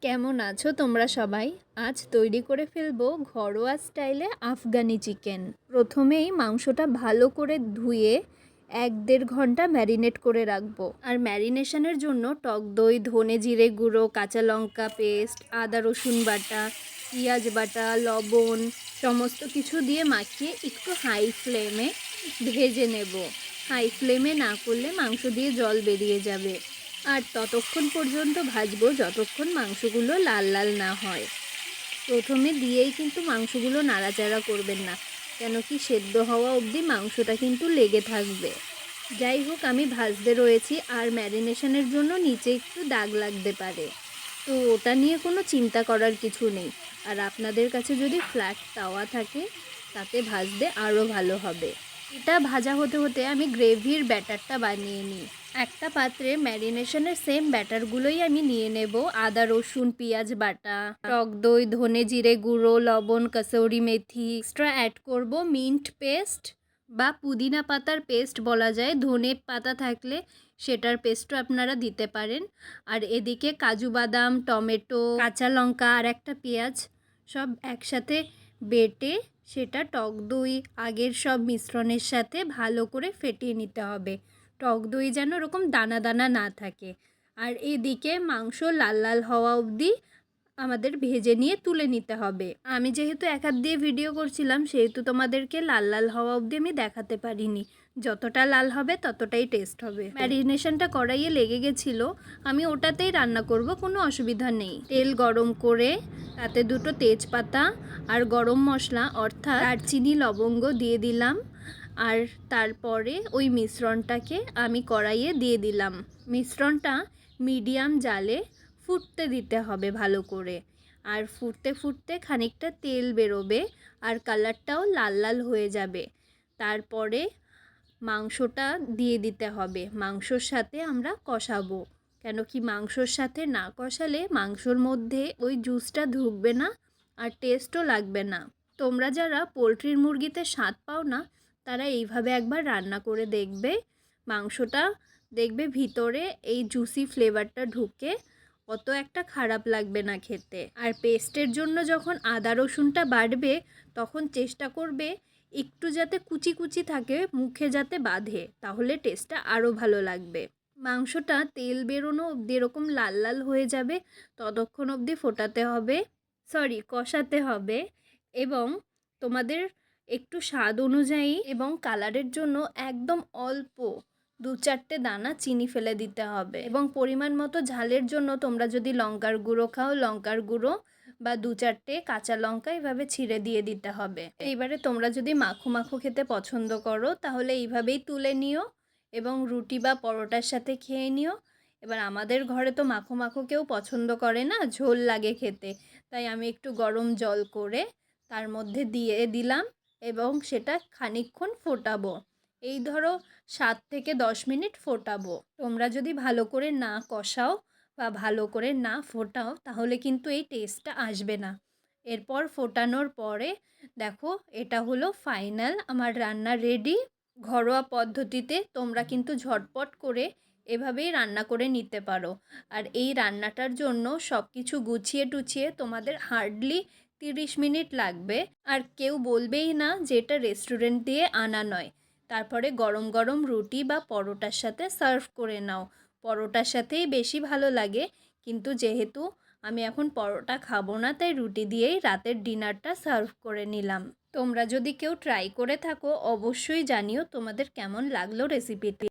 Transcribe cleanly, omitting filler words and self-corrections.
কেমন আছো তোমরা সবাই? আজ তৈরি করে ফেলবো ঘরোয়া স্টাইলে আফগানি চিকেন। প্রথমেই মাংসটা ভালো করে ধুয়ে 1-1.5 ঘন্টা ম্যারিনেট করে রাখবো। আর ম্যারিনেশনের জন্য টক দই, ধনে জিরে গুঁড়ো, কাঁচা লঙ্কা পেস্ট, আদা রসুন বাটা, পেঁয়াজ বাটা, লবণ সমস্ত কিছু দিয়ে মাখিয়ে একটু হাই ফ্লেমে ভেজে নেব। হাই ফ্লেমে না করলে মাংস দিয়ে জল বেরিয়ে যাবে। আর ততক্ষণ পর্যন্ত ভাজবো যতক্ষণ মাংসগুলো লাল লাল না হয়। প্রথমে দিয়েই কিন্তু মাংসগুলো নাড়াচাড়া করবেন না, কেন কি সেদ্ধ হওয়া অবধি মাংসটা কিন্তু লেগে থাকবে। যাই হোক, আমি ভাজতে রয়েছি আর ম্যারিনেশনের জন্য নিচে একটু দাগ লাগতে পারে, তো ওটা নিয়ে কোনো চিন্তা করার কিছু নেই। আর আপনাদের কাছে যদি ফ্ল্যাট তাওয়া থাকে তাতে ভাজতে আরও ভালো হবে। এটা ভাজা হতে হতে আমি গ্রেভির ব্যাটারটা বানিয়ে নিই। একটা পাত্রে ম্যারিনেশনের সেম ব্যাটারগুলোই আমি নিয়ে নেব। আদা রসুন পেঁয়াজ বাটা, টক দই, ধনে জিরে গুঁড়ো, লবণ, কসৌরি মেথি, এক্সট্রা অ্যাড করব মিন্ট পেস্ট বা পুদিনা পাতার পেস্ট বলা যায়। ধনে পাতা থাকলে সেটার পেস্টও আপনারা দিতে পারেন। আর এদিকে কাজু বাদাম, টমেটো, কাঁচা লঙ্কা আর একটা পেঁয়াজ সব একসাথে বেটে সেটা টক দই আগের সব মিশ্রণের সাথে ভালো করে ফেটিয়ে নিতে হবে। টক দই যেন ওরকম দানা দানা না থাকে। আর এদিকে মাংস লাল লাল হওয়া অবধি আমাদের ভেজে নিয়ে তুলে নিতে হবে। আমি যেহেতু এক হাত দিয়ে ভিডিও করছিলাম সেহেতু তোমাদেরকে লাল লাল হওয়া অবধি আমি দেখাতে পারিনি। যতটা লাল হবে ততটাই টেস্ট হবে। ম্যারিনেশনটা কড়াইয়ে লেগে গেছিলো, আমি ওটাতেই রান্না করব, কোনো অসুবিধা নেই। তেল গরম করে তাতে 2টো তেজপাতা আর গরম মশলা অর্থাৎ দারচিনি লবঙ্গ দিয়ে দিলাম। আর তারপরে ওই মিশ্রণটাকে আমি কড়াইয়ে দিয়ে দিলাম। মিশ্রণটা মিডিয়াম জালে ফুটতে দিতে হবে ভালো করে। আর ফুটতে ফুটতে খানিকটা তেল বেরোবে আর কালারটাও লাল লাল হয়ে যাবে। তারপরে মাংসটা দিয়ে দিতে হবে। মাংসর সাথে আমরা কষাবো, কেন কি মাংসর সাথে না কষালে মাংসর মধ্যে ওই জুসটা ঢুকবে না আর টেস্টও লাগবে না। তোমরা যারা পোলট্রির মুরগিতে স্বাদ পাও না তারা এইভাবে একবার রান্না করে দেখবে। মাংসটা দেখবে ভিতরে এই জুসি ফ্লেভারটা ঢুকে অত একটা খারাপ লাগবে না খেতে। আর পেস্টের জন্য যখন আদা রসুনটা বাটবে তখন চেষ্টা করবে একটু যাতে কুচি কুচি থাকে, মুখে যাতে বাঁধে, তাহলে টেস্টটা আরও ভালো লাগবে। মাংসটা তেল বেরোনো অবধি এরকম লাল লাল হয়ে যাবে ততক্ষণ অবধি কষাতে হবে। এবং তোমাদের একটু স্বাদ অনুযায়ী এবং কালারের জন্য একদম অল্প 2-4টে দানা চিনি ফেলে দিতে হবে। এবং পরিমাণ মতো ঝালের জন্য তোমরা যদি লঙ্কার গুঁড়ো খাও লঙ্কার গুঁড়ো বা 2-4টে কাঁচা লঙ্কা এভাবে ছিঁড়ে দিয়ে দিতে হবে। এইবারে তোমরা যদি মাখো মাখো খেতে পছন্দ করো তাহলে এইভাবেই তুলে নিও এবং রুটি বা পরোটার সাথে খেয়ে নিও। এবার আমাদের ঘরে তো মাখো মাখো কেউ পছন্দ করে না, ঝোল লাগে খেতে, তাই আমি একটু গরম জল করে তার মধ্যে দিয়ে দিলাম এবং সেটা খানিকক্ষণ ফোটাবো। এই ধরো 7 থেকে 10 মিনিট ফোটাবো। তোমরা যদি ভালো করে না কষাও বা ভালো করে না ফোটাও তাহলে কিন্তু এই টেস্টটা আসবে না। এরপর ফোটানোর পরে দেখো এটা হলো ফাইনাল, আমার রান্না রেডি। ঘরোয়া পদ্ধতিতে তোমরা কিন্তু ঝটপট করে এভাবেই রান্না করে নিতে পারো। আর এই রান্নাটার জন্য সব কিছু গুছিয়ে টুছিয়ে তোমাদের হার্ডলি 30 মিনিট লাগবে। আর কেউ বলবেই না যে এটা রেস্টুরেন্ট দিয়ে আনা নয়। তারপরে গরম গরম রুটি বা পরোটার সাথে সার্ভ করে নাও। পরোটার সাথেই বেশি ভালো লাগে, কিন্তু যেহেতু আমি এখন পরোটা খাবো না তাই রুটি দিয়েই রাতের ডিনারটা সার্ভ করে নিলাম। তোমরা যদি কেউ ট্রাই করে থাকো অবশ্যই জানিও তোমাদের কেমন লাগলো রেসিপিটি।